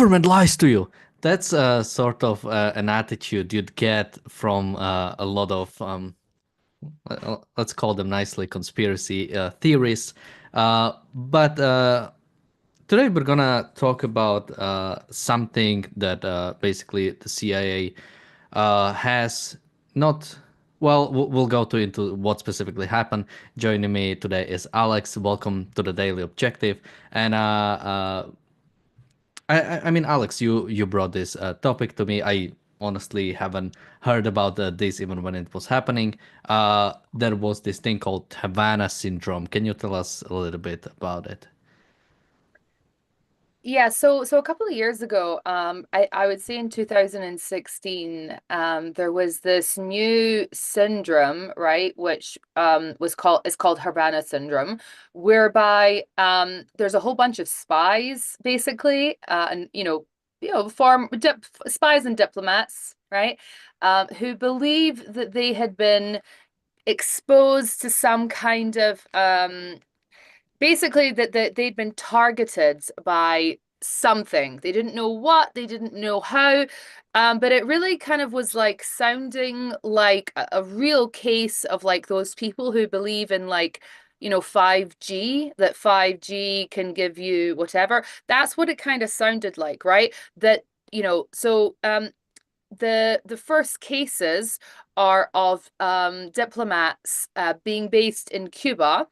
government lies to you. That's sort of an attitude you'd get from a lot of let's call them nicely conspiracy theories. But today we're gonna talk about something that basically the CIA has not. Well, we'll go into what specifically happened. Joining me today is Alex. Welcome to the Daily Objective. And I mean, Alex, you brought this topic to me. I honestly haven't heard about this even when it was happening. There was this thing called Havana syndrome. Can you tell us a little bit about it? Yeah, so a couple of years ago, I would say in 2016, there was this new syndrome, right, which is called Havana syndrome, whereby there's a whole bunch of spies, basically, and spies and diplomats, right, who believe that they had been exposed to some kind of basically that they'd been targeted by something. They didn't know what, they didn't know how, but it really kind of was like sounding like a real case of like those people who believe in like 5G, that 5G can give you whatever. That's what it kind of sounded like, right? That the first cases are of diplomats being based in Cuba,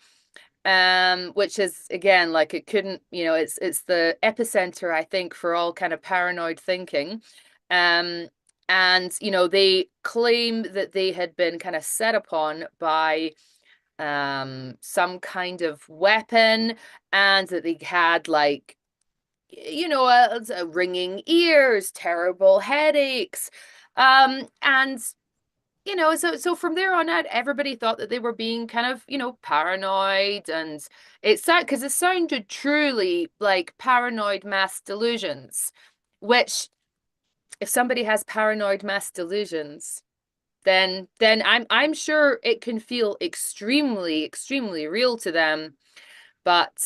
which is again like it couldn't, it's the epicenter, I think, for all kind of paranoid thinking. Um, and they claim that they had been kind of set upon by some kind of weapon, and that they had like ringing ears, terrible headaches, and so from there on out, everybody thought that they were being kind of, paranoid, and it sounded truly like paranoid mass delusions, which if somebody has paranoid mass delusions, then I'm sure it can feel extremely, extremely real to them, but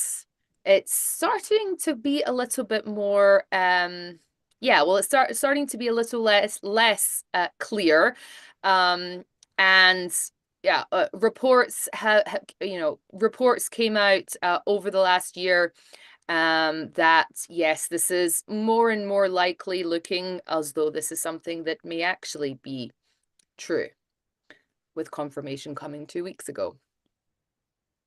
it's starting to be a little bit more yeah, well, starting to be a little less clear. And yeah, reports came out over the last year, that yes, this is more and more likely looking as though this is something that may actually be true, with confirmation coming 2 weeks ago.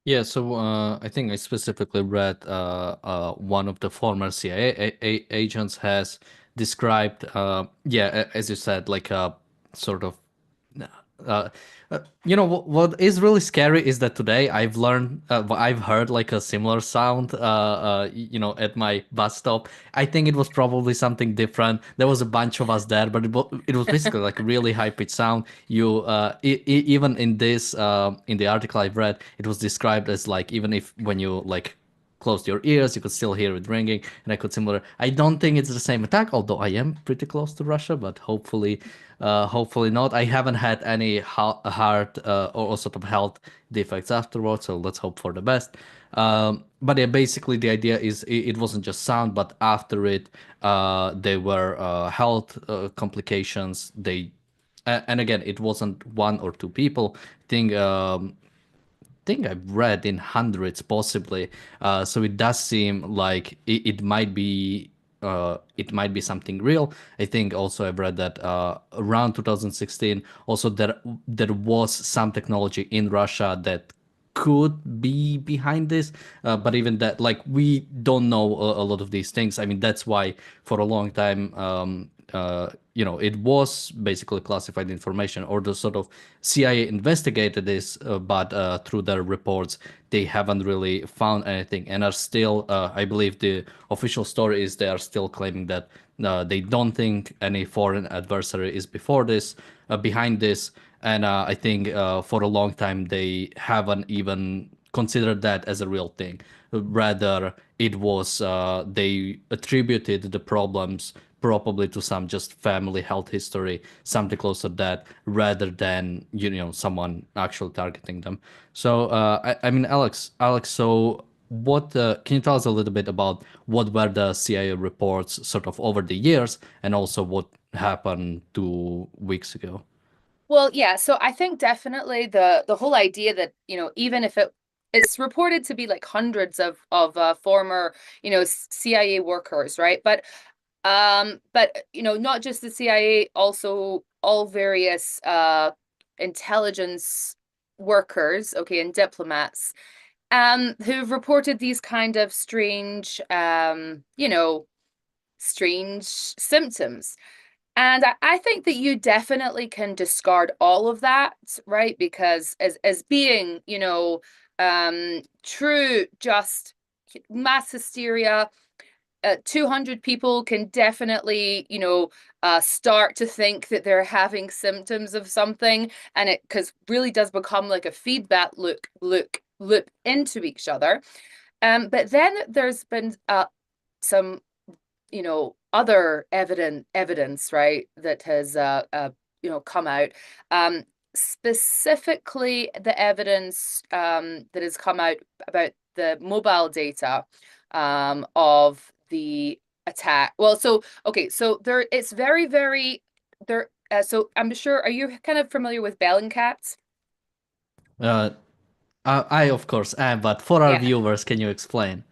Yeah, so I think I specifically read one of the former CIA agents has described, yeah, as you said, like a sort of uh, what is really scary is that today I've heard like a similar sound at my bus stop. I think it was probably something different. There was a bunch of us there, but it was basically like a really high pitched sound. Even in this in the article I've read, it was described as like, even if when you like closed your ears, you could still hear it ringing, and I could similar. I don't think it's the same attack, although I am pretty close to Russia, but hopefully not. I haven't had any heart or sort of health defects afterwards, so let's hope for the best. But yeah, basically the idea is it wasn't just sound, but after it, there were health complications. And again, it wasn't one or two people. I think I've read in hundreds possibly. So it does seem like it might be something real. I think also I've read that around 2016 also there was some technology in Russia that could be behind this, but even that, like, we don't know a lot of these things. I mean, that's why for a long time it was basically classified information, or the sort of CIA investigated this, but through their reports, they haven't really found anything, and are still, I believe the official story is they are still claiming that they don't think any foreign adversary is behind this, and I think for a long time they haven't even considered that as a real thing. Rather, it was they attributed the problems probably to some just family health history, something close to that, rather than someone actually targeting them. So I mean, Alex, so what can you tell us a little bit about what were the CIA reports sort of over the years, and also what happened 2 weeks ago? Well, yeah, so I think definitely the whole idea that, even if it's reported to be like hundreds of former, CIA workers, right? But not just the CIA, also all various intelligence workers, okay, and diplomats, who've reported these kind of strange symptoms. And I think that you definitely can discard all of that, right? Because as being, true, just mass hysteria, 200 people can definitely, start to think that they're having symptoms of something, and it because really does become like a feedback loop into each other. But then there's been some other evidence, right, that has come out. Specifically the evidence that has come out about the mobile data of the attack. Well, so okay, so there it's very, very there so I'm sure, are you kind of familiar with Bellingcat? Uh, I of course am, but for our Yeah. viewers, can you explain?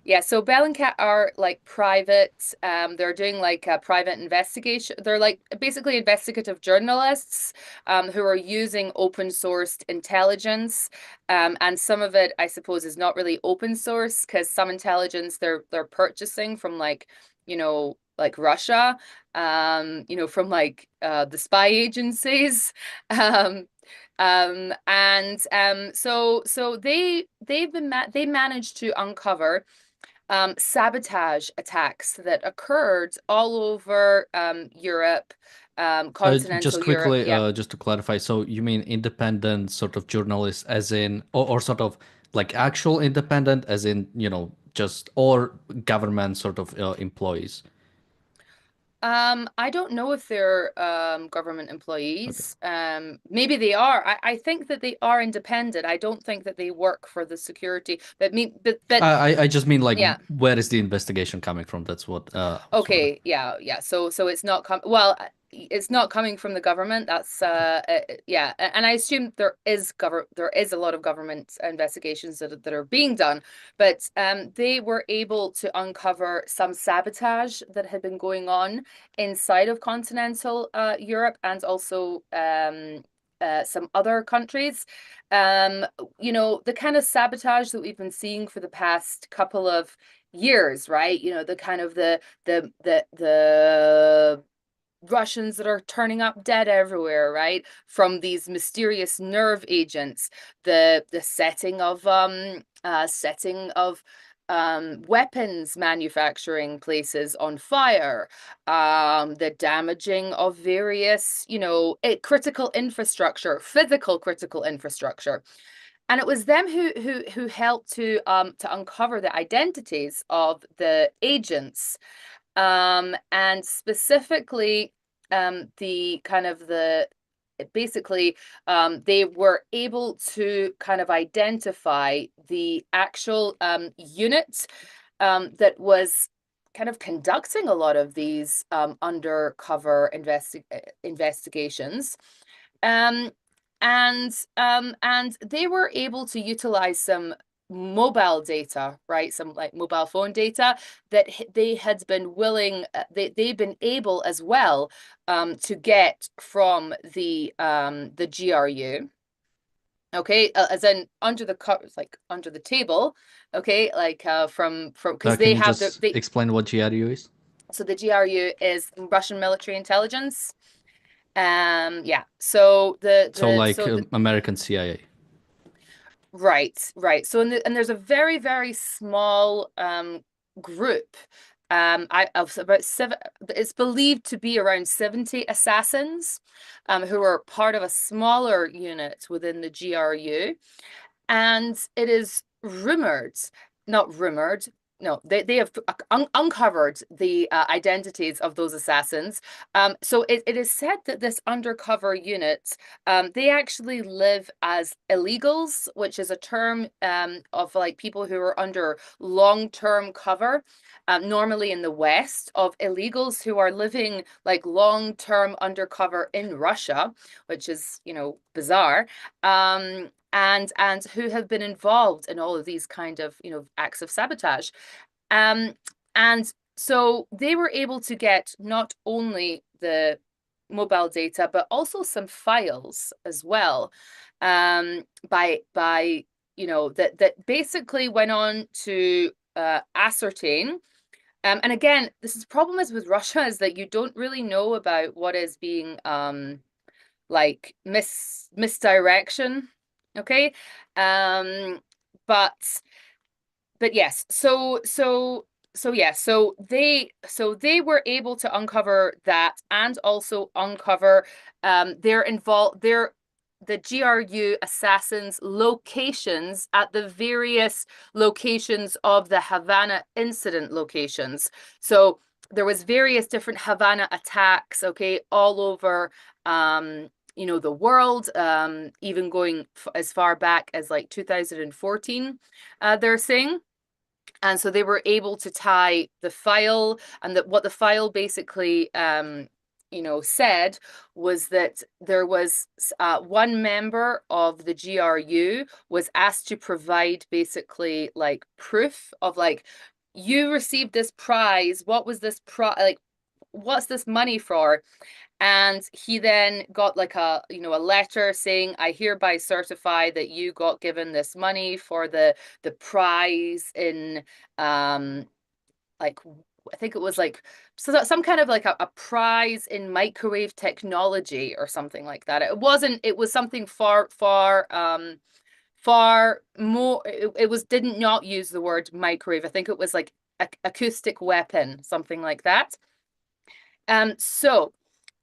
Yeah, so Bellingcat are like private, they're doing like a private investigation. They're like basically investigative journalists who are using open sourced intelligence. And some of it, I suppose, is not really open source because some intelligence they're purchasing from like Russia, from like the spy agencies. Um, so they managed to uncover sabotage attacks that occurred all over Europe, Just continental Europe. quickly, Yeah. just to clarify, so you mean independent sort of journalists, as in, or sort of like actual independent, as in, just, or government sort of employees? I don't know if they're government Okay. employees. Maybe they are. I think that they are independent. I don't think that they work for the security. But I just mean like, yeah. where is the investigation coming from? That's what I was wondering. Okay, yeah, yeah. So it's not well, it's not coming from the government. That's yeah, and I assume there is a lot of government investigations that are being done, but they were able to uncover some sabotage that had been going on inside of continental Europe, and also some other countries. Um, the kind of sabotage that we've been seeing for the past couple of years, right? The kind of the Russians that are turning up dead everywhere, right? From these mysterious nerve agents, the setting of weapons manufacturing places on fire, the damaging of various, critical infrastructure, physical critical infrastructure. And it was them who helped to uncover the identities of the agents, and specifically the kind of the basically they were able to kind of identify the actual unit that was kind of conducting a lot of these undercover investigations. Um, and they were able to utilize some mobile data, right? Some like mobile phone data that they had been willing, they've been able as well to get from the GRU. Okay, as in under the covers, like under the table. Okay, like from because Can they you have just they explain what GRU is? so the GRU is Russian military intelligence. Yeah. So the So the like so the, American CIA. right, right. So and there's a very, very small group I of about seven, it's believed to be around 70 assassins who are part of a smaller unit within the GRU. And it is rumored, not rumored. no, they have uncovered the identities of those assassins. So it is said that this undercover unit, they actually live as illegals, which is a term of like people who are under long-term cover. Normally in the West, of illegals who are living like long-term undercover in Russia, which is, bizarre. And who have been involved in all of these kind of, acts of sabotage. Um, and so they were able to get not only the mobile data, but also some files as well. By that basically went on to ascertain. And again, this is the problem is with Russia is that you don't really know about what is being like misdirection. Okay. Um, but yes, so they were able to uncover that and also uncover their involved their the GRU assassins locations at the various locations of the Havana incident locations. So there was various different Havana attacks, okay, all over the world, even going as far back as like 2014, they're saying. And so they were able to tie the file, and that what the file basically said was that there was one member of the GRU was asked to provide basically like proof of like, you received this prize, what was this like, what's this money for? And he then got like a letter saying, I hereby certify that you got given this money for the prize in like, I think it was like, so that some kind of like a prize in microwave technology or something like that. It was something far more. It was didn't not use the word microwave. I think it was like acoustic weapon, something like that. So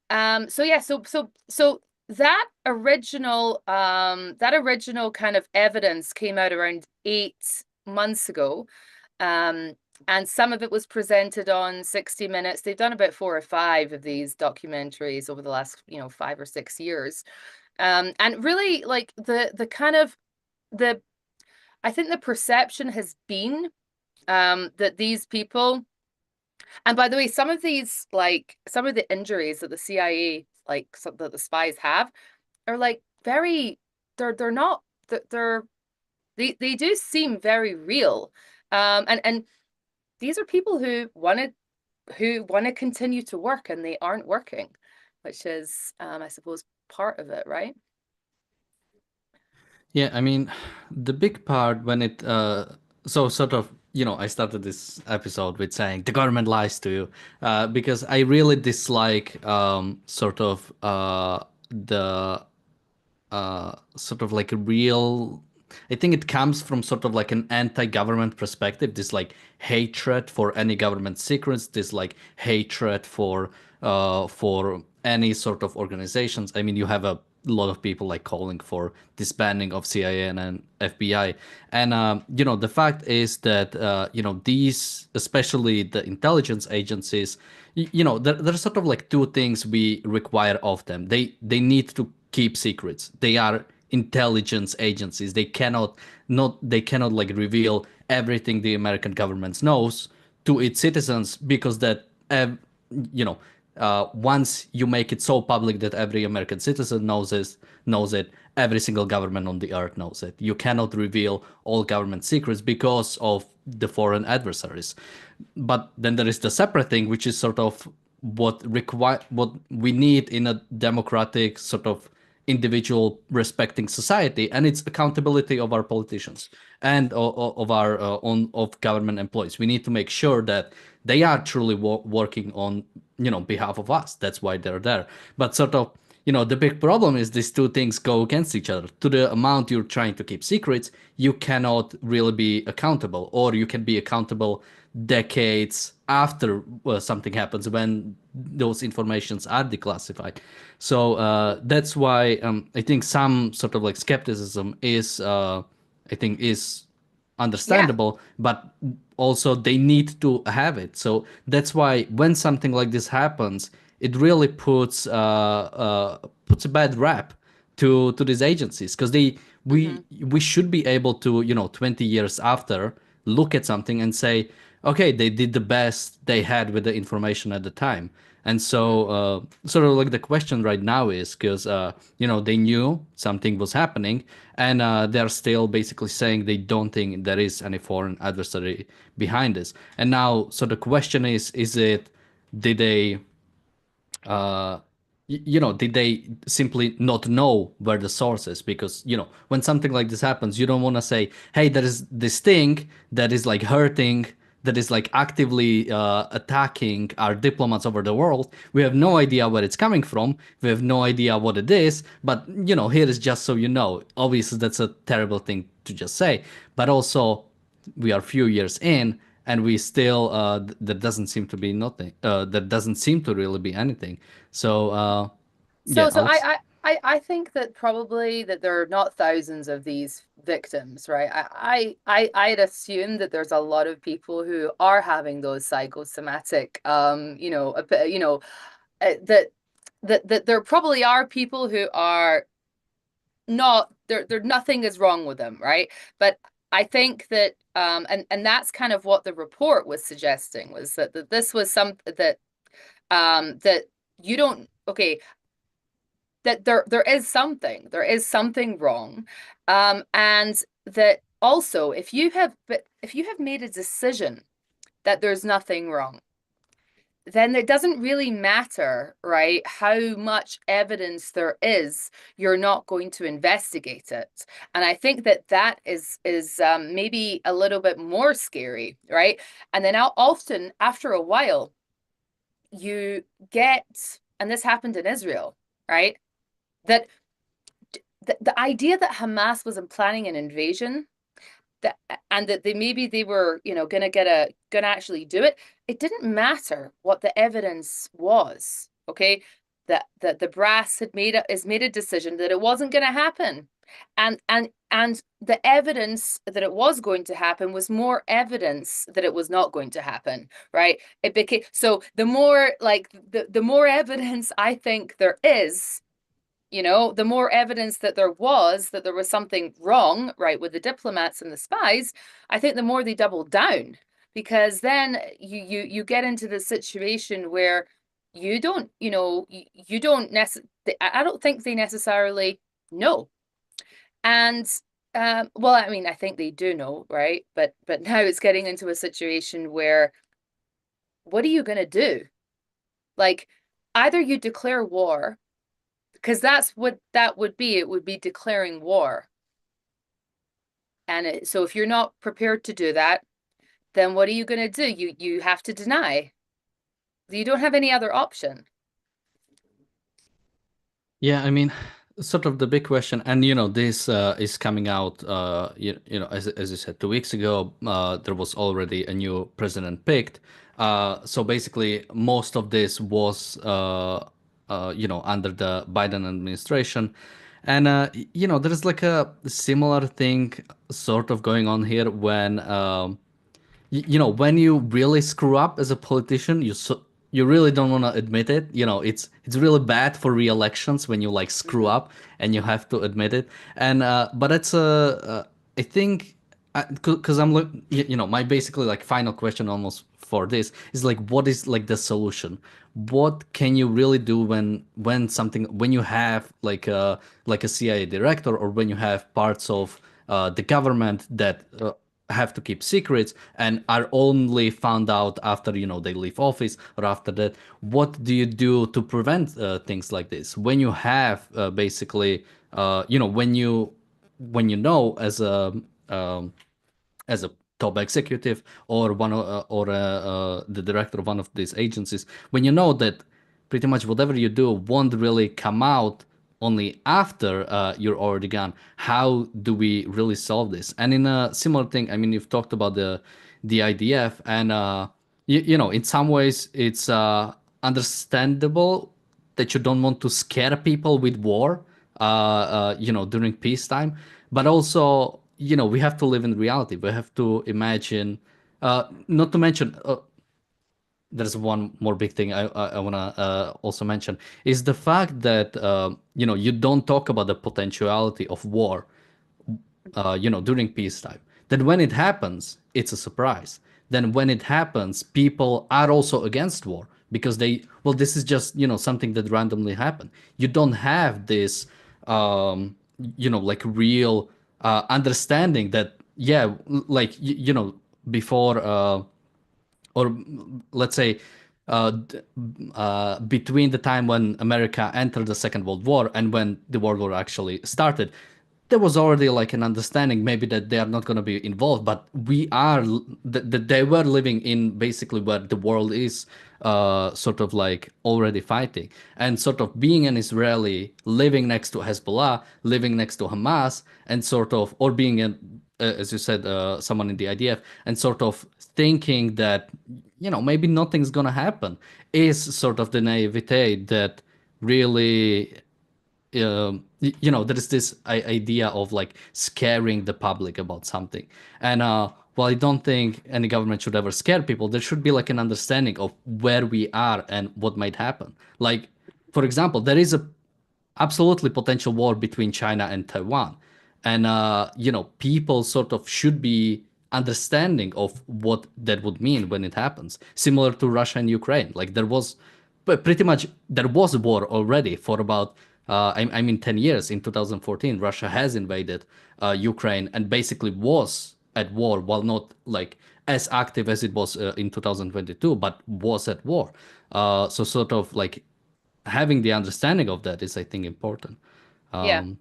yeah, so that original kind of evidence came out around 8 months ago. Um, and some of it was presented on 60 Minutes. They've done about 4 or 5 of these documentaries over the last, 5 or 6 years. And really like the kind of the I think the perception has been that these people, and by the way, some of the injuries that the CIA, like that the spies have, are like very, they're not, they're, they do seem very real. And these are people who want to continue to work and they aren't working, which is, I suppose, part of it, right? Yeah, I mean, the big part when it so sort of, I started this episode with saying the government lies to you, because I really dislike sort of the sort of like a real, I think it comes from sort of like an anti-government perspective, this like hatred for any government secrets, this like hatred for any sort of organizations. I mean, you have a lot of people like calling for disbanding of CIA and FBI. And the fact is that these, especially the intelligence agencies, there's sort of like two things we require of them. They need to keep secrets. They are intelligence agencies. They cannot like reveal everything the American government knows to its citizens, because that once you make it so public that every American citizen knows it, every single government on the earth knows it. You cannot reveal all government secrets because of the foreign adversaries. But then there is the separate thing, which is sort of what we need in a democratic sort of individual respecting society, and it's accountability of our politicians and of our of government employees. We need to make sure that they are truly working on behalf of us. That's why they're there. But sort of, the big problem is these two things go against each other. To the amount you're trying to keep secrets, you cannot really be accountable, or you can be accountable decades after something happens, when those informations are declassified. So that's why I think some sort of like skepticism is I think is Yeah. understandable, but also they need to have it. So that's why when something like this happens, it really puts a bad rap to these agencies, because Hmm. we should be able to, 20 years after, look at something and say, okay, they did the best they had with the information at the time. And so, Hmm. sort of like the question right now is, because they knew something was happening, and they're still basically saying they don't think there is any foreign adversary behind this. And now, so the question is it, did they uh, did they simply not know where the source is? Because, when something like this happens, you don't want to say, hey, there is this thing that is like hurting, that is like actively attacking our diplomats over the world. We have no idea where it's coming from. We have no idea what it is. But, here is just so you know. Obviously, that's a terrible thing to just say. But also, we are few years in, and we still there doesn't seem to be nothing, that doesn't seem to really be anything. So yeah, So I think that probably that there are not thousands of these victims, right? I'd assume that there's a lot of people who are having those psychosomatic, a bit, that that there probably are people who are not there nothing is wrong with them, right? But I think that and that's kind of what the report was suggesting, was that this was some that you don't okay, that there is something wrong, and that also if you have made a decision that there's nothing wrong, then it doesn't really matter, right, how much evidence there is. You're not going to investigate it. And I think that that is maybe a little bit more scary, right? And then often after a while, you get, and this happened in Israel, right? That the idea that Hamas was planning an invasion, that and that they were, gonna actually do it. It didn't matter what the evidence was. Okay, that the brass has made a decision that it wasn't gonna happen. And the evidence that it was going to happen was more evidence that it was not going to happen, right? It became so the more like the more evidence I think there is, the more evidence that there was something wrong, right, with the diplomats and the spies, I think the more they double down, because then you get into the situation where you don't, you don't necessarily, I don't think they necessarily know. And well, I mean, I think they do know, right? But now it's getting into a situation where what are you going to do? Like, either you declare war, because that's what that would be. It would be declaring war. And so if you're not prepared to do that, then what are you going to do? You have to deny. You don't have any other option. yeah, I mean, sort of the big question, and this is coming out, as you said, 2 weeks ago. There was already a new president picked. So basically, most of this was, under the Biden administration. And there's like a similar thing sort of going on here when, when you really screw up as a politician, you really don't want to admit it. It's really bad for re-elections when you like screw Hmm. up and you have to admit it. And but it's I think, because I'm look, my basically like final question almost for this is like, what is like the solution? What can you really do when you have like a CIA director, or when you have parts of the government that have to keep secrets and are only found out after they leave office, or after that? What do you do to prevent things like this when you have basically when you know um, as a top executive, or the director of one of these agencies, when you know that pretty much whatever you do won't really come out only after you're already gone? How do we really solve this? And in a similar thing, I mean, you've talked about the IDF, and in some ways it's understandable that you don't want to scare people with war during peacetime, but also we have to live in reality. We have to imagine, not to mention, there's one more big thing I want to also mention is the fact that you don't talk about the potentiality of war during peacetime. Then when it happens, it's a surprise. Then when it happens, people are also against war because well, this is just, something that randomly happened. You don't have this, like real understanding that, yeah, like, before, or let's say, between the time when America entered the Second World War and when the World War actually started, there was already like an understanding maybe that they are not going to be involved, but that they were living in basically where the world is sort of like already fighting, and sort of being an Israeli living next to Hezbollah, living next to Hamas, and sort of, or being an as you said, someone in the IDF, and sort of thinking that, maybe nothing's gonna happen, is sort of the naivete that really, there is this idea of like scaring the public about something. And while I don't think any government should ever scare people, there should be like an understanding of where we are and what might happen. Like, for example, there is a absolutely potential war between China and Taiwan. And, people sort of should be understanding of what that would mean when it happens. Similar to Russia and Ukraine. Like but pretty much there was a war already for about, I mean, 10 years. In 2014, Russia has invaded Ukraine and basically was at war, while not like as active as it was in 2022, but was at war. So sort of like having the understanding of that is, I think, important. Yeah. Um,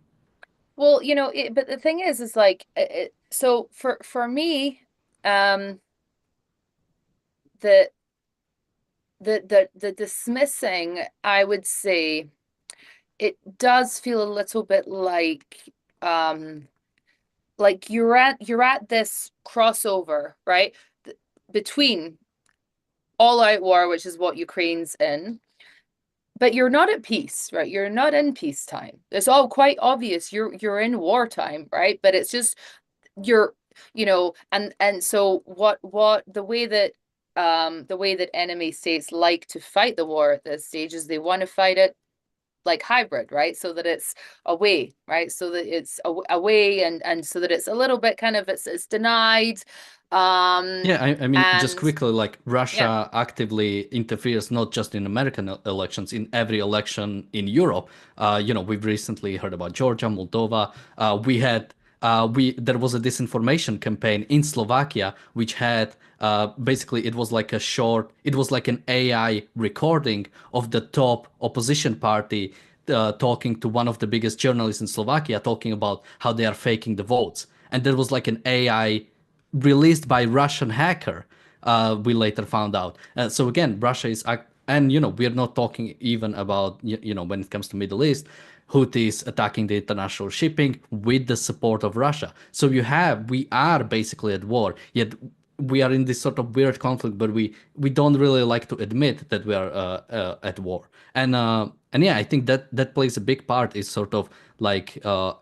Well, but the thing is like, so for me, um, the the dismissing, I would say, it does feel a little bit um, like you're at this crossover, right? Between all out war, which is what Ukraine's in, but you're not at peace, right? You're not in peacetime. It's all quite obvious. You're in wartime, right? But it's just you're, and so what the way that enemy states like to fight the war at this stage is they want to fight it like hybrid, right? So that it's away, right? So that it's away, and so that it's a little bit kind of it's denied. Um Yeah, I mean, just and quickly, like yeah. Russia actively interferes not just in American elections, in every election in Europe. We've recently heard about Georgia, Moldova. There was a disinformation campaign in Slovakia, which had basically it was like an AI recording of the top opposition party talking to one of the biggest journalists in Slovakia, talking about how they are faking the votes, and there was like an AI released by Russian hacker. We later found out. So again, Russia is, and we're not talking even about when it comes to Middle East, Houthis attacking the international shipping with the support of Russia. So we are basically at war. Yet we are in this sort of weird conflict, but we don't really like to admit that we are at war. And yeah, I think that plays a big part, is sort of like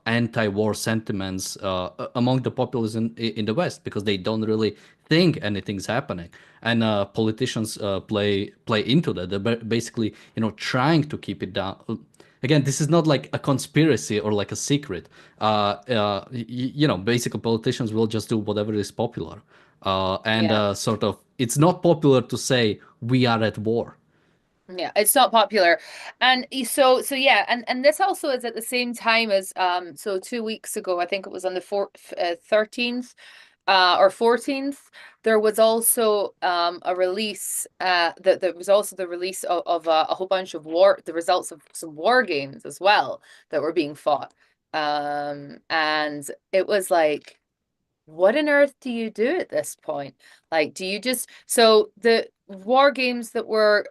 anti-war sentiments among the populace in the West, because they don't really think anything's happening, and politicians play into that. They're basically trying to keep it down. Again, this is not like a conspiracy or like a secret. Basically politicians will just do whatever is popular, and Yeah. sort of it's not popular to say we are at war. Yeah, it's not popular. And so yeah, and this also is at the same time as so 2 weeks ago, I think it was on the 13th or 14th, there was also a release that there was also the release of a whole bunch of the results of some war games as well that were being fought. And it was like, what on earth do you do at this point? Like, do you just so the war games that were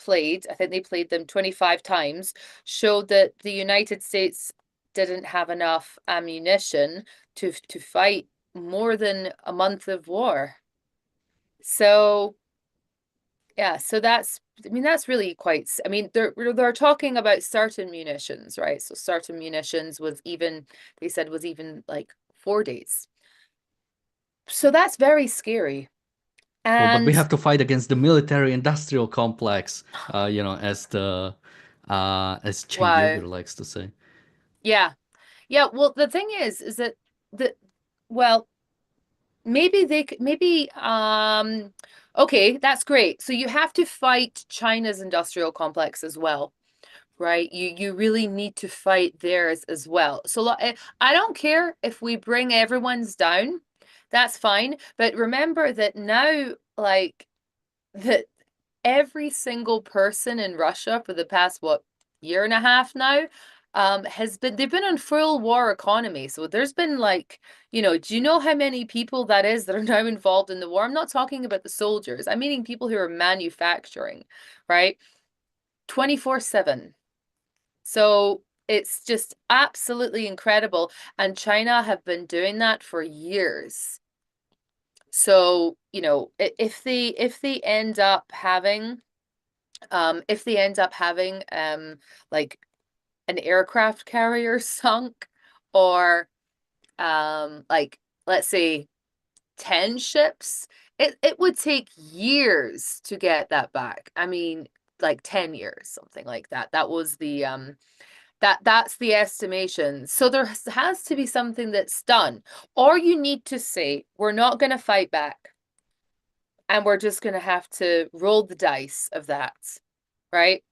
played, I think they played them 25 times, showed that the United States didn't have enough ammunition to fight more than a month of war. So yeah, so I mean, that's really quite, I mean, they're talking about certain munitions, right? So certain munitions was even, they said was even like 4 days. So that's very scary. Well, but we And have to fight against the military-industrial complex, as the as Chen wow. Yeager likes to say. Yeah. Yeah. Well, the thing is that the well, maybe maybe okay, that's great. So you have to fight China's industrial complex as well, right? You really need to fight theirs as well. So I don't care if we bring everyone's down. That's fine. But remember that now, like that every single person in Russia for the past, what, year and a half now, they've been on full war economy. So there's been like, do you know how many people that is that are now involved in the war? I'm not talking about the soldiers. I'm meaning people who are manufacturing, right? 24/7. So it's just absolutely incredible. And China have been doing that for years. So, if they end up having like an aircraft carrier sunk, or like, let's say 10 ships, it would take years to get that back. I mean, like 10 years, something like that. That's the estimation. So there has to be something that's done. Or you need to say, we're not going to fight back, and we're just going to have to roll the dice of that, right?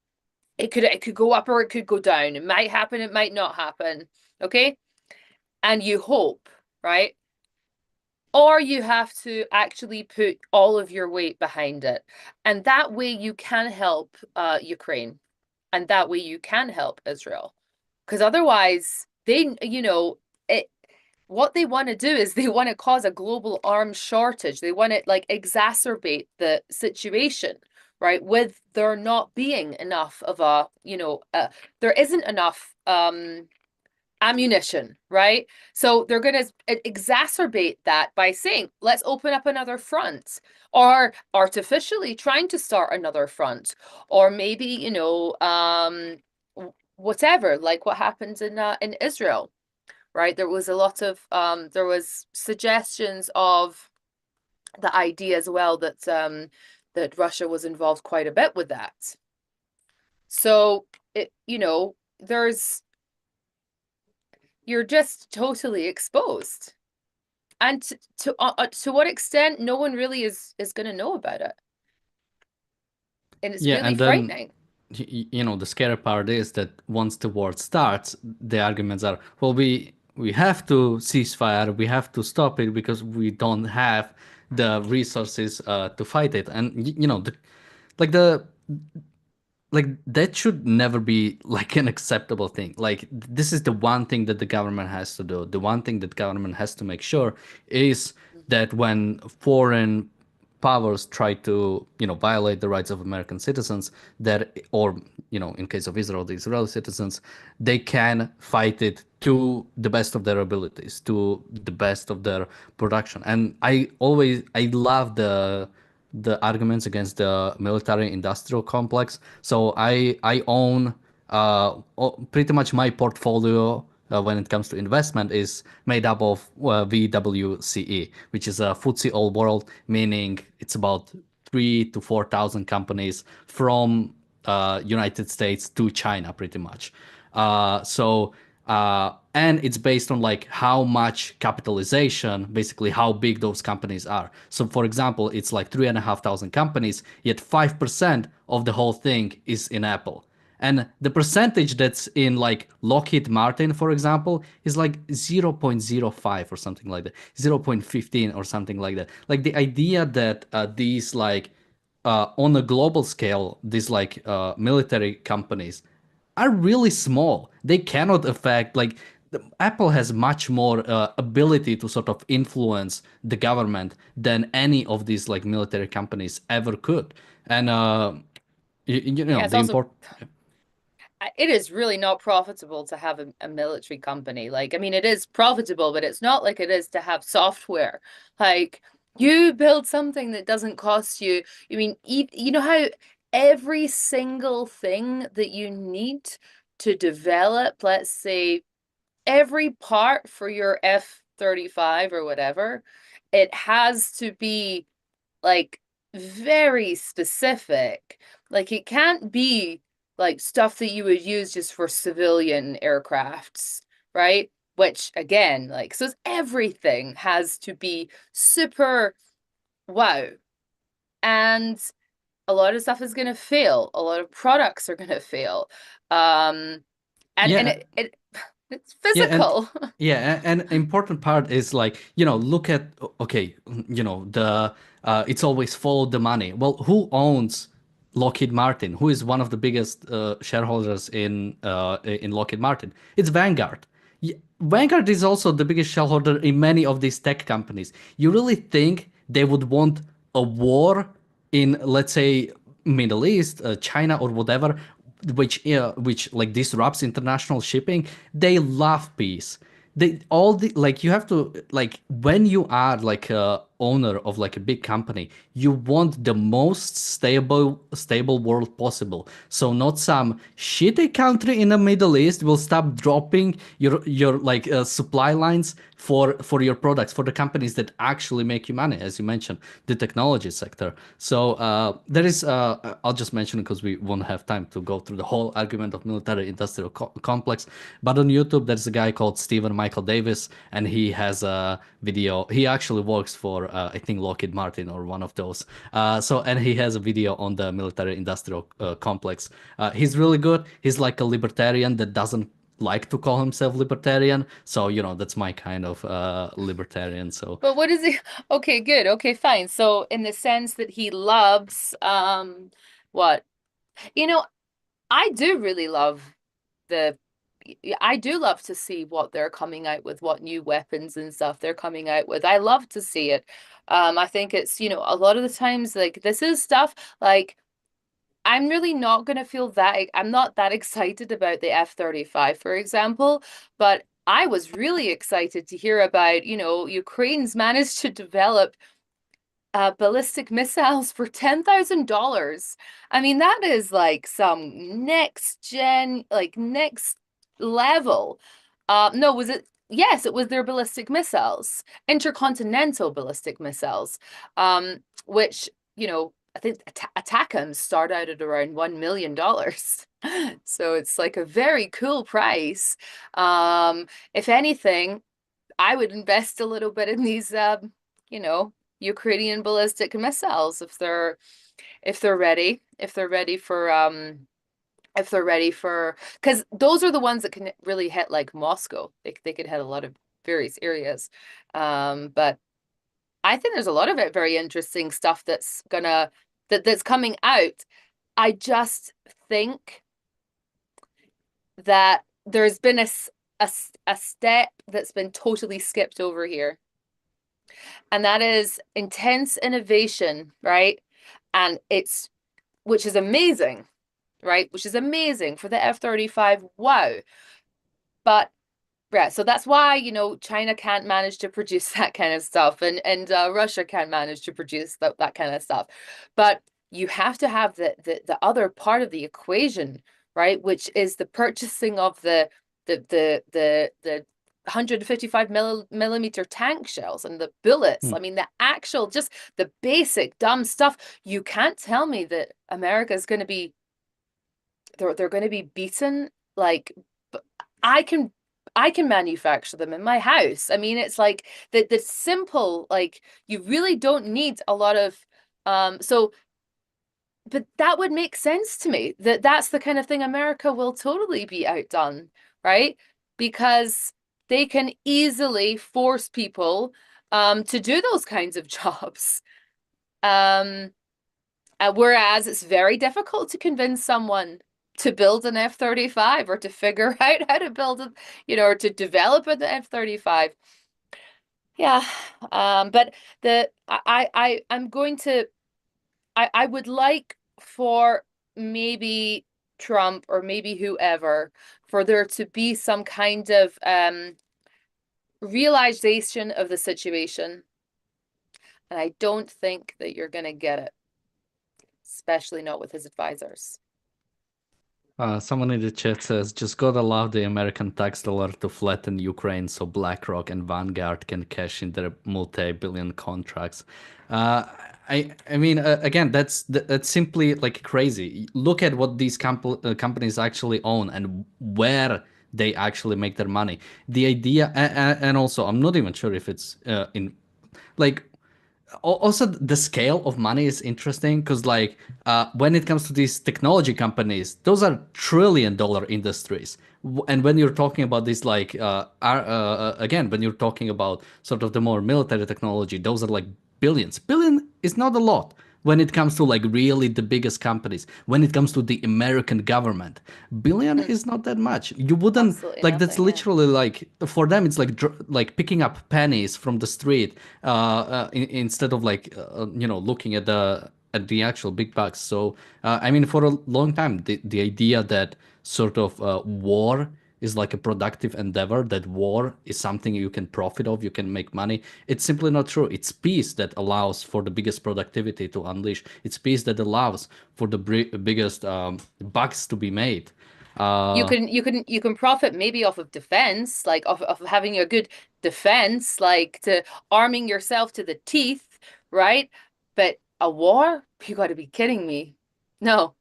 It could go up or it could go down. It might happen, it might not happen. Okay? And you hope, right? Or you have to actually put all of your weight behind it. And that way you can help Ukraine. And that way you can help Israel. Because otherwise, what they want to do is they want to cause a global arms shortage. They want to like exacerbate the situation, right? With there not being enough of there isn't enough ammunition, right? So they're going to exacerbate that by saying, let's open up another front, or artificially trying to start another front, or maybe, whatever, like what happened in Israel, right? There was suggestions of the idea as well that Russia was involved quite a bit with that. So there's you're just totally exposed. And to what extent, no one really is going to know about it. And it's Yeah, really and then frightening. the scary part is that once the war starts, the arguments are, well, we have to cease fire, we have to stop it because we don't have the resources to fight it, and like the like that should never be like an acceptable thing. Like this is the one thing that the government has to do. The one thing that government has to make sure is that when foreign powers try to violate the rights of American citizens, that, or in case of Israel, the Israeli citizens, they can fight it to the best of their abilities, to the best of their production. And I love the arguments against the military industrial complex. So I own pretty much my portfolio when it comes to investment is made up of VWCE, which is a FTSE All World, meaning it's about 3 to 4 thousand companies from United States to China, pretty much. And it's based on like how much capitalization, basically how big those companies are. So for example, it's like 3,500 companies, yet 5% of the whole thing is in Apple. And the percentage that's in like Lockheed Martin, for example, is like 0.05 or something like that, 0.15 or something like that. Like the idea that these like on a global scale, these like military companies are really small. They cannot affect like Apple has much more ability to sort of influence the government than any of these like military companies ever could. And Yeah, it's the also import. it is really not profitable to have a military company. Like, I mean, it is profitable, but it's not like it is to have software. Like, you build something that doesn't cost you. I mean, you know how every single thing that you need to develop, let's say, every part for your F-35 or whatever, it has to be like very specific. Like it can't be like stuff that you would use just for civilian aircrafts, right? Which again, like, so everything has to be super wow. And a lot of stuff is going to fail. A lot of products are going to fail. Um, and Yeah, it's yeah, and physical. yeah, and important part is like, look at, okay, it's always follow the money. Well, who owns Lockheed Martin? Who is one of the biggest shareholders in Lockheed Martin? It's Vanguard. Vanguard is also the biggest shareholder in many of these tech companies. You really think they would want a war in, let's say, Middle East, China, or whatever, which like disrupts international shipping? They love peace. They all the like you have to like when you are like a owner of like a big company, you want the most stable world possible. So not some shitty country in the Middle East will stop dropping your like supply lines for your products, for the companies that actually make you money, as you mentioned, the technology sector. So there is I'll just mention it because we won't have time to go through the whole argument of military industrial complex. But on YouTube, there's a guy called Stephen Michael Davis, and he has a video. He actually works for I think Lockheed Martin or one of those. And he has a video on the military industrial complex. He's really good. He's like a libertarian that doesn't like to call himself libertarian. So, that's my kind of libertarian. So, But what is it? Okay, good. Okay, fine. So in the sense that he loves what? You know, I do really love the I do love to see what they're coming out with, what new weapons and stuff they're coming out with. I love to see it. I think it's, a lot of the times like this is stuff like I'm really not going to feel that I'm not that excited about the F-35, for example, but I was really excited to hear about, Ukraine's managed to develop ballistic missiles for $10,000. I mean, that is like some next gen, like next level. No, was it? Yes, it was their ballistic missiles, intercontinental ballistic missiles, which, I think ATACMs start out at around $1 million. So it's like a very cool price. If anything, I would invest a little bit in these, you know, Ukrainian ballistic missiles if they're ready, if they're ready for, because those are the ones that can really hit like Moscow. They could hit a lot of various areas. But I think there's a lot of it very interesting stuff that's coming out. I just think that there's been a step that's been totally skipped over here, and that is intense innovation, right? And which is amazing, right? Which is amazing for the F-35. Wow. But yeah, so that's why, China can't manage to produce that kind of stuff, and Russia can't manage to produce that kind of stuff. But you have to have the other part of the equation, right? Which is the purchasing of the 155 millimeter tank shells and the bullets. hmm. I mean, the actual, just the basic dumb stuff. You can't tell me that America is going to be they're going to be beaten. Like, I can I can manufacture them in my house. I mean, it's like the simple, like, you really don't need a lot of so but that would make sense to me, that that's the kind of thing America will totally be outdone, right? Because they can easily force people to do those kinds of jobs. Um Whereas it's very difficult to convince someone to build an F-35 or to figure out how to build it, or to develop an F-35. Yeah. But I'm going to I would like for maybe Trump or maybe whoever, for there to be some kind of realization of the situation. And I don't think that you're going to get it, especially not with his advisors. Someone in the chat says, just gotta love the American tax dollar to flatten Ukraine so BlackRock and Vanguard can cash in their multi-billion contracts. Uh, I mean, again, that's simply like crazy. Look at what these companies actually own and where they actually make their money. The idea, and also, I'm not even sure if it's in like also the scale of money is interesting because like when it comes to these technology companies, those are trillion-dollar industries. And when you're talking about these like again, when you're talking about sort of the more military technology, those are like billions. Billion is not a lot when it comes to like really the biggest companies. When it comes to the American government, billion Hmm. is not that much. You wouldn't Absolutely like that's nothing, yeah. literally like for them it's like like picking up pennies from the street instead of like looking at the actual big bucks. So I mean, for a long time, the idea that sort of war is like a productive endeavor, that war is something you can profit of, you can make money. It's simply not true. It's peace that allows for the biggest productivity to unleash. It's peace that allows for the biggest bucks to be made. Uh, You can profit maybe off of defense, like off of having a good defense, like to arming yourself to the teeth, right? But a war? You got to be kidding me. No,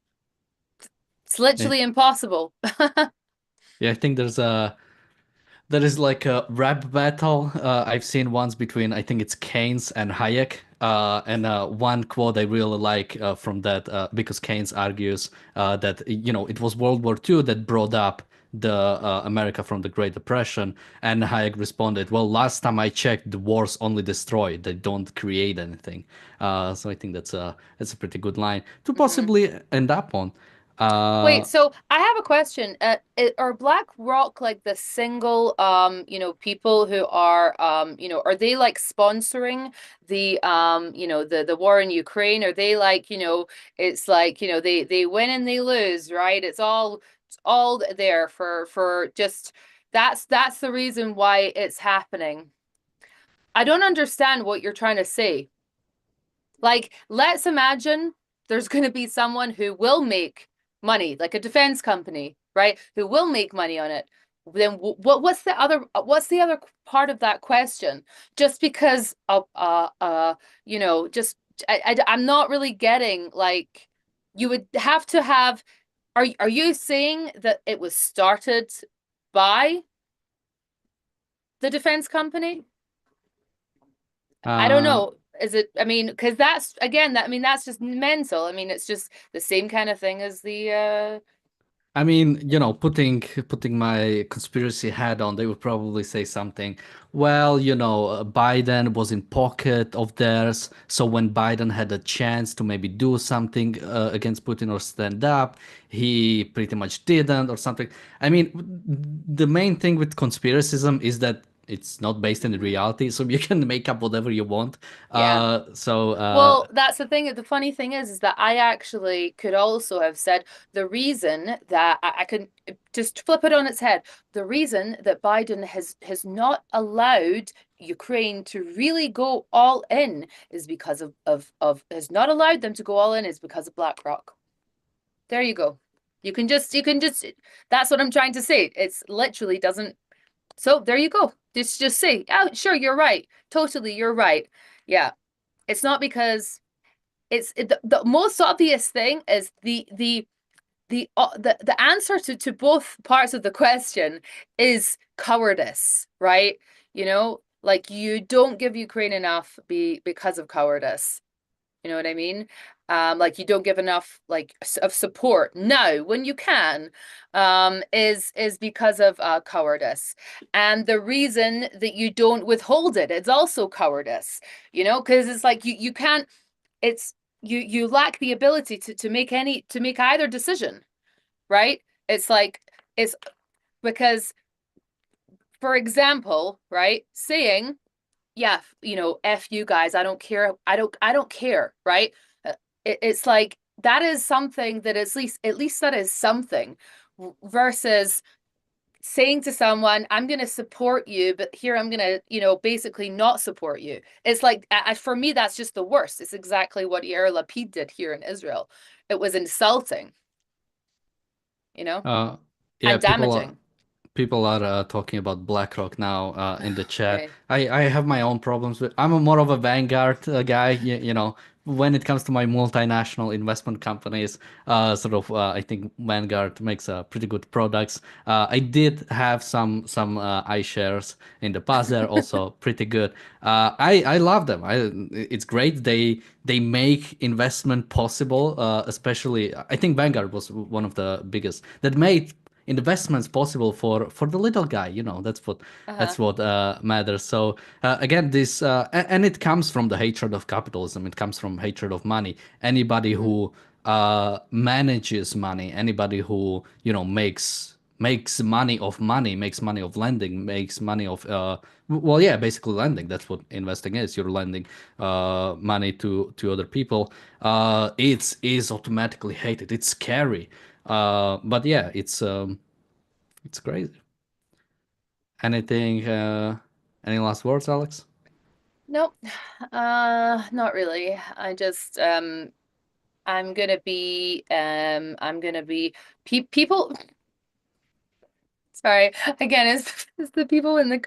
it's yeah, literally impossible. yeah, I think there is like a rap battle I've seen once between I think it's Keynes and Hayek. And one quote I really like from that because Keynes argues that it was World War II that brought up the America from the Great Depression, and Hayek responded, "Well, last time I checked, the wars only destroy; they don't create anything." So I think that's a pretty good line to Mhm. possibly end up on. Wait, Uh, so I have a question. Are Black Rock like the single, people who are, are they like sponsoring the, the war in Ukraine? Are they like, it's like, they win and they lose, right? It's all there for just that's the reason why it's happening. I don't understand what you're trying to say. Like, let's imagine there's going to be someone who will make money, like a defense company, right? Who will make money on it. Then what's the other part of that question? Just because just I'm not really getting like you would have to have are you saying that it was started by the defense company? I don't uh, know. Is it, I mean, because that's again, that I mean, that's just mental. I mean, it's just the same kind of thing as the I mean, putting my conspiracy hat on, they would probably say something. Well, Biden was in pocket of theirs, so when Biden had a chance to maybe do something against Putin or stand up, he pretty much didn't or something. I mean, the main thing with conspiracism is that it's not based in reality, so you can make up whatever you want. yeah. So Well, that's the thing. The funny thing is that I actually could also have said the reason that I can just flip it on its head. The reason that Biden has not allowed Ukraine to really go all in is because of has not allowed them to go all in is because of BlackRock. There you go. You can just that's what I'm trying to say. It's literally doesn't so there you go. Just say, oh, sure, you're right. Totally, you're right. Yeah. It's not because the most obvious thing is the answer to both parts of the question is cowardice, right? Like you don't give Ukraine enough because of cowardice. You know what I mean? Like you don't give enough like of support now when you can, is because of cowardice, and the reason that you don't withhold it's also cowardice. Because it's like you can't. It's you lack the ability to make either decision, right? It's like it's because, for example, right, saying yeah, F you guys. I don't care. I don't care, right? It's like that is something that at least that is something versus saying to someone, I'm going to support you, but here I'm going to, basically not support you. It's like, for me, that's just the worst. It's exactly what Yair Lapid did here in Israel. It was insulting. you know, Uh, yeah, and damaging. people are talking about BlackRock now in the chat. Okay. I have my own problems with. I'm a more of a Vanguard guy. You know, when it comes to my multinational investment companies, I think Vanguard makes pretty good products. I did have some iShares in the past. They're also pretty good. I love them. It's great. They make investment possible. Especially, I think Vanguard was one of the biggest that made investments possible for the little guy. You know, Uh-huh. that's what matters. So again, this and it comes from the hatred of capitalism. It comes from hatred of money. Anybody Hmm. who manages money, anybody who makes money, makes money of lending, makes money of well, yeah, basically lending. That's what investing is. You're lending money to other people. It's is automatically hated. It's scary. But yeah, it's crazy. Anything? Any last words, Alex? Nope. Not really. I just I'm gonna be people sorry. Again, it's the people in the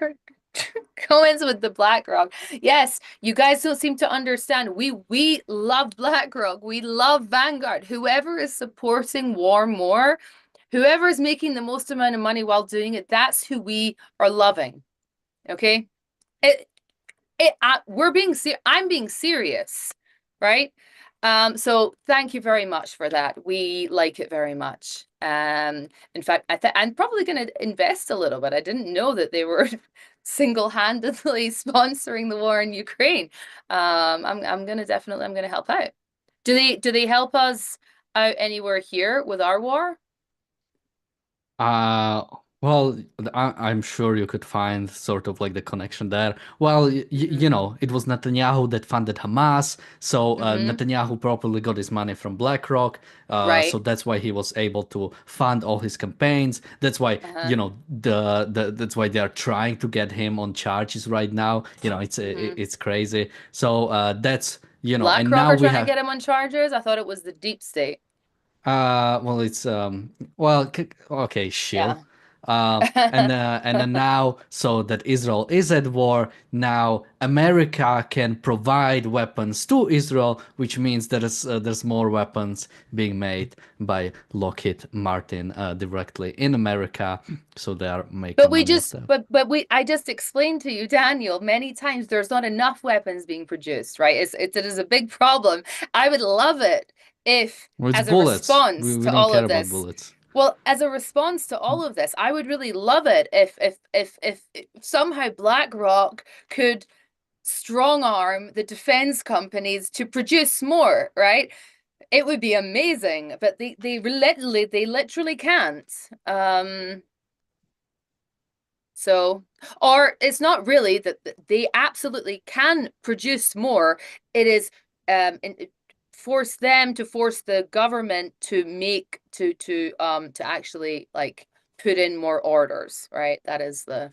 comments with the BlackRock. Yes, you guys don't seem to understand. We love BlackRock. We love Vanguard. Whoever is supporting war more, whoever is making the most amount of money while doing it, that's who we are loving. Okay? It we're being I'm being serious, right? So thank you very much for that. We like it very much. In fact, I'm probably going to invest a little bit. I didn't know that they were single-handedly sponsoring the war in Ukraine. I'm gonna definitely I'm gonna help out. Do they help us out anywhere here with our war? Uh, well, I'm sure you could find sort of like the connection there. Well, you Mm-hmm. know, it was Netanyahu that funded Hamas, so Mm-hmm. Netanyahu probably got his money from BlackRock, so Right. that's why he was able to fund all his campaigns. That's why, Uh-huh. you know, that's why they are trying to get him on charges right now. You know, Mm-hmm. it's crazy. So that's and BlackRock now are we trying to have. get him on charges. I thought it was the deep state. Well, it's well, okay, shill. Yeah. And then now, so that Israel is at war, now America can provide weapons to Israel, which means there's more weapons being made by Lockheed Martin directly in America, so they are But making we money of just, them. but we, I just explained to you, Daniel, many times there's not enough weapons being produced, right? It is a big problem. I would love it if, Well, it's as a bullets. response We to don't all care of about this, bullets. well, as a response to all of this, I would really love it if somehow BlackRock could strong arm the defense companies to produce more, right? It would be amazing, but they literally can't. So, or it's not really that they absolutely can produce more. It is force them to force the government to make to actually like put in more orders, right? That is the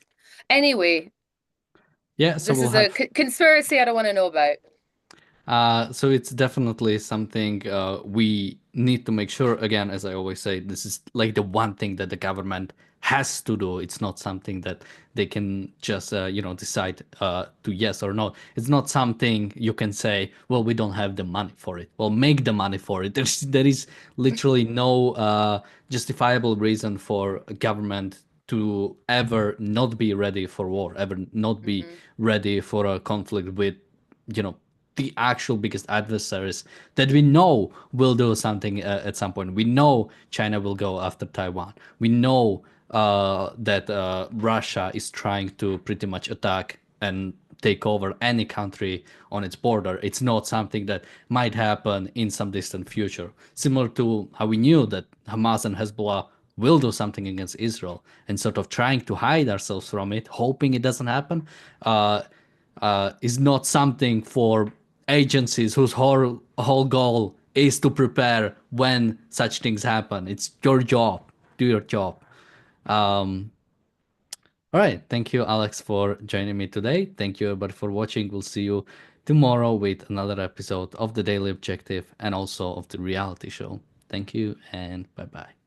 anyway. Yeah, so This we'll is a have. conspiracy I don't want to know about. So it's definitely something we need to make sure. Again, as I always say, this is like the one thing that the government has to do. It's not something that they can just decide to yes or no. It's not something you can say, well, we don't have the money for it. Well, make the money for it. There is literally no justifiable reason for a government to ever not be ready for war, ever not be Hmm. ready for a conflict with you know the actual biggest adversaries that we know will do something at some point. We know China will go after Taiwan. We know that Russia is trying to pretty much attack and take over any country on its border. It's not something that might happen in some distant future. Similar to how we knew that Hamas and Hezbollah will do something against Israel and sort of trying to hide ourselves from it, hoping it doesn't happen. Is not something for agencies whose whole goal is to prepare when such things happen. It's your job. Do your job. Um, all right. Thank you, Alex, for joining me today. Thank you, everybody, for watching. We'll see you tomorrow with another episode of the Daily Objective and also of the reality show. Thank you and bye bye.